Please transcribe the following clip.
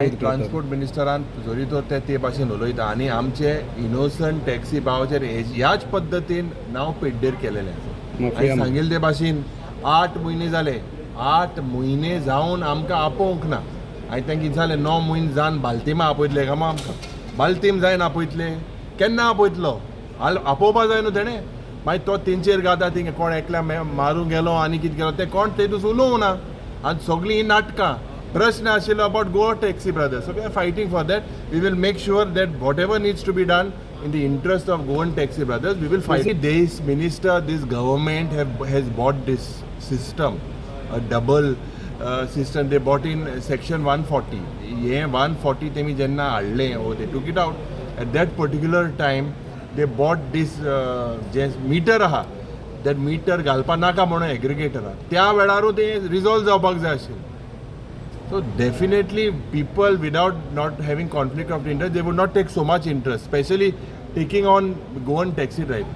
Transport मिनिस्टरान जरी तर ते भाशेन उलयता आनी आमचे इनोसंट टॅक्सी भावाचेर ह्याच पद्दतीन नांव पेड्डेर केलेलें आसा. हांवें सांगिल्ले ते भाशेन 8 म्हयने जाले, 8 म्हयने जावन आमकां आपोवंक ना. हांवें तांकां जालें 9 म्हयने जावन बाल्तिमा आपयतले काय मग आमकां बाल्तीम जायन आपयतले केन्ना आपयतलो आपोवपा जाय न्हू तेणें. मागीर तो तेंचेर घाता थिंग कोण एकल्या मारूंक गेलो आनी कितें केलो तें कोण तेतूस उलोवंक ना. आनी सगळीं ही नाटकां. प्रश्न आशिल्लो about Goa taxi brothers. So we are fighting for that. We will make sure that whatever needs to be done in the interest of Goan taxi brothers, we will fight. This minister, this government has bought this system, a double system. They bought in section 140. ये 140 तेमी जेन्ना हाडले or they took it out. At that particular time, they bought this जे meter आहा, that meter घालपा नाका म्हणून aggregator आहा. त्या वेळारूच ते रिजॉल्व जावपाक जाय आशिल्लें. So definitely people without not having conflict of interest, they would not take so much interest, especially taking on Goan taxi driving.